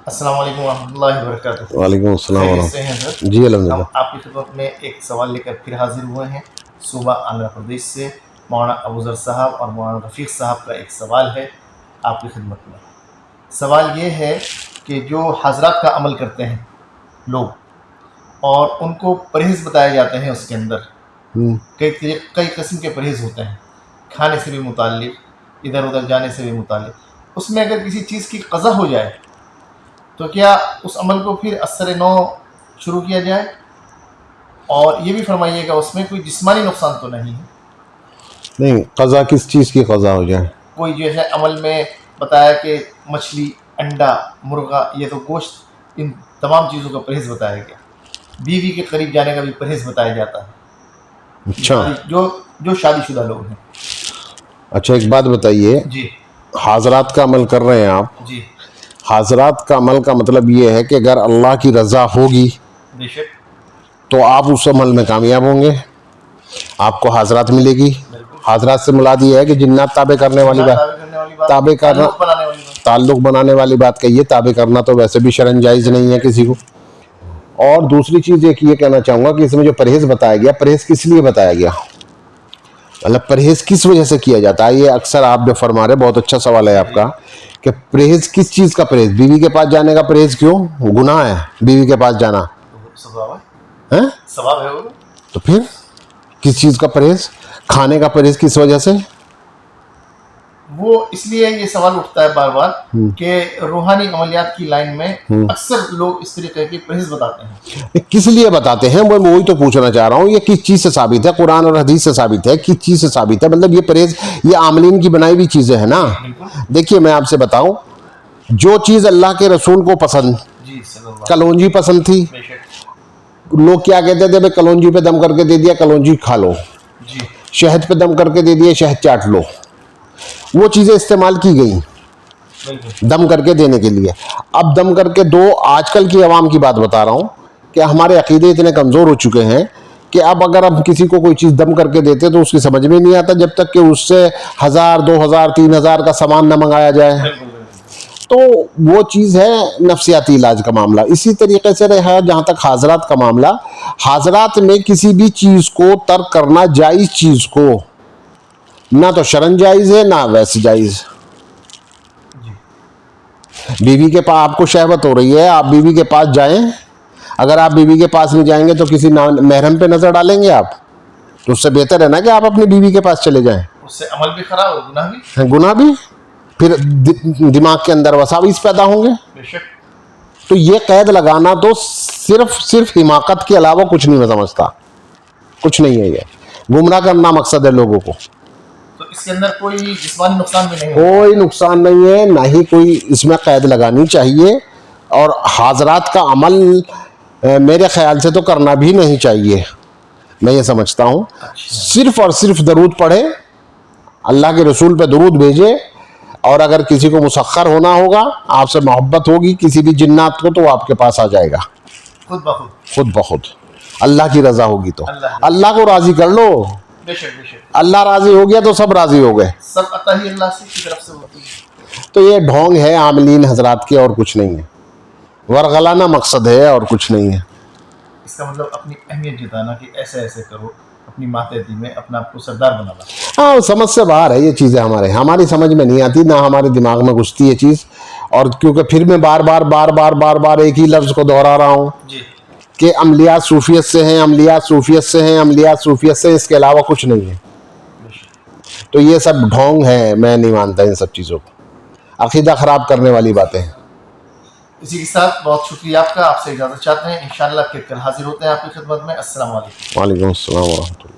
السلام علیکم ورحمۃ اللہ وبرکاتہ۔ وعلیکم السلام خیریت سے ہیں ورحمۃ سر؟ اللہ۔ جی الحمدللہ۔ ہم آپ کی خدمت میں ایک سوال لے کر پھر حاضر ہوئے ہیں۔ صوبہ آندھرا پردیش سے مولانا ابوذر صاحب اور مولانا رفیق صاحب کا ایک سوال ہے آپ کی خدمت میں۔ سوال یہ ہے کہ جو حضرات کا عمل کرتے ہیں لوگ اور ان کو پرہیز بتائے جاتے ہیں، اس کے اندر کئی قسم کے پرہیز ہوتے ہیں، کھانے سے بھی متعلق، ادھر ادھر جانے سے بھی متعلق۔ اس میں اگر کسی چیز کی قضا ہو جائے تو کیا اس عمل کو پھر اثر نو شروع کیا جائے؟ اور یہ بھی فرمائیے گا اس میں کوئی جسمانی نقصان تو نہیں ہے؟ نہیں، قضا کس چیز کی قضا ہو جائے؟ کوئی جو ہے عمل میں بتایا کہ مچھلی، انڈا، مرغا، یہ تو گوشت، ان تمام چیزوں کا پرہیز بتایا گیا۔ بیوی کے قریب جانے کا بھی پرہیز بتایا جاتا ہے، اچھا جو شادی شدہ لوگ ہیں۔ اچھا، ایک بات بتائیے، جی حاضرات کا عمل کر رہے ہیں آپ، جی حاضرات کا عمل کا مطلب یہ ہے کہ اگر اللہ کی رضا ہوگی بے شک، تو آپ اس عمل میں کامیاب ہوں گے، آپ کو حاضرات ملے گی۔ بالکل۔ حاضرات سے مراد یہ ہے کہ جنات تابع کرنے والی بات، تابع کرنا، تعلق بنانے والی بات۔ تعلق بنانے والی بات کہیے۔ تابع کرنا تو ویسے بھی شرعاً جائز نہیں ہے کسی کو۔ اور دوسری چیز ایک یہ کہنا چاہوں گا کہ اس میں جو پرہیز بتایا گیا، پرہیز کس لیے بتایا گیا؟ مطلب پرہیز کس وجہ سے کیا جاتا ہے؟ یہ اکثر آپ جو فرما رہے، بہت اچھا سوال ہے آپ کا، کہ پرہیز کس چیز کا پرہیز؟ بیوی کے پاس جانے کا پرہیز کیوں؟ گناہ ہے بیوی کے پاس جانا، ہیں؟ ثواب ہے وہ۔ تو پھر کس چیز کا پرہیز؟ کھانے کا پرہیز کس وجہ سے؟ وہ اس لیے یہ سوال اٹھتا ہے بار بار کہ روحانی عملیات کی لائن میں اکثر لوگ اس طریقے کی پرہیز بتاتے ہیں۔ کس لیے بتاتے ہیں؟ میں وہی تو پوچھنا چاہ رہا ہوں، یہ کس چیز سے ثابت ہے؟ قرآن اور حدیث سے ثابت ہے؟ کس چیز سے ثابت ہے؟ مطلب یہ پرہیز، یہ عاملین کی بنائی ہوئی چیزیں ہیں نا۔ دیکھیے میں آپ سے بتاؤں، جو چیز اللہ کے رسول کو پسند، جی صلی اللہ کلونجی پسند تھی، بے شک۔ لوگ کیا کہتے تھے؟ بھائی کلونجی پہ دم کر کے دے دیا، کلونجی کھا لو۔ جی شہد پہ دم کر کے دے دیا، شہد چاٹ لو۔ وہ چیزیں استعمال کی گئیں بالکل۔ دم کر کے دینے کے لیے۔ اب دم کر کے دو، آج کل کی عوام کی بات بتا رہا ہوں کہ ہمارے عقیدے اتنے کمزور ہو چکے ہیں کہ اب اگر ہم کسی کو کوئی چیز دم کر کے دیتے تو اس کی سمجھ میں نہیں آتا جب تک کہ اس سے 1000 2000 3000 کا سامان نہ منگایا جائے۔ تو وہ چیز ہے نفسیاتی علاج کا معاملہ۔ اسی طریقے سے رہا جہاں تک حاضرات کا معاملہ، حاضرات میں کسی بھی چیز کو ترک کرنا، جائز چیز کو، نہ تو شرعاً جائز ہے نہ ویسے جائز۔ بیوی کے پاس آپ کو شہوت ہو رہی ہے، آپ بیوی کے پاس جائیں، اگر آپ بیوی کے پاس نہیں جائیں گے تو کسی محرم پہ نظر ڈالیں گے آپ؟ تو اس سے بہتر ہے نا کہ آپ اپنی بیوی کے پاس چلے جائیں۔ اس سے عمل بھی خراب ہو، گناہ بھی، گناہ بھی، پھر دماغ کے اندر وساوس پیدا ہوں گے۔ بے شک۔ تو یہ قید لگانا تو صرف حماقت کے علاوہ کچھ نہیں میں سمجھتا، کچھ نہیں ہے، یہ گمراہ کرنا مقصد ہے لوگوں کو۔ تو اس کے اندر کوئی جسمانی نقصان بھی نہیں ہے؟ کوئی نقصان نہیں ہے، نہ ہی کوئی اس میں قید لگانی چاہیے۔ اور حاضرات کا عمل میرے خیال سے تو کرنا بھی نہیں چاہیے، میں یہ سمجھتا ہوں۔ صرف اور صرف درود پڑھے، اللہ کے رسول پہ درود بھیجے، اور اگر کسی کو مسخر ہونا ہوگا، آپ سے محبت ہوگی کسی بھی جنات کو، تو وہ آپ کے پاس آ جائے گا خود بخود، خود بخود، اللہ کی رضا ہوگی تو۔ اللہ اللہ کو راضی کر لو، بے شک بے شک۔ اللہ راضی ہو گیا تو سب راضی ہو گئے۔ سب عطا ہی اللہ سے کی طرف سے ہوتی ہے۔ تو یہ ڈھونگ ہے عاملین حضرات کے، اور کچھ نہیں ہے، ورغلانہ مقصد ہے اور کچھ نہیں ہے۔ اس کا مطلب اپنی اہمیت جتانا کہ ایسے ایسے کرو، اپنی ماتحتی میں اپنا آپ کو سردار بنانا۔ ہاں، سمجھ سے باہر ہے یہ چیزیں، ہماری سمجھ میں نہیں آتی، نہ ہمارے دماغ میں گھستی یہ چیز۔ اور کیونکہ پھر میں بار بار ایک ہی لفظ کو دہرا رہا ہوں جی کہ عملیات صوفیت سے ہیں، عملیات صوفیت سے ہیں، عملیات صوفیت سے، اس کے علاوہ کچھ نہیں ہے۔ تو یہ سب ڈھونگ ہے، میں نہیں مانتا ان سب چیزوں کو، عقیدہ خراب کرنے والی باتیں ہیں۔ اسی کے ساتھ بہت شکریہ آپ کا، آپ سے اجازت چاہتے ہیں، انشاءاللہ پھر کل حاضر ہوتے ہیں آپ کی خدمت میں۔ السلام علیکم۔ وعلیکم السلام ورحمۃ اللہ۔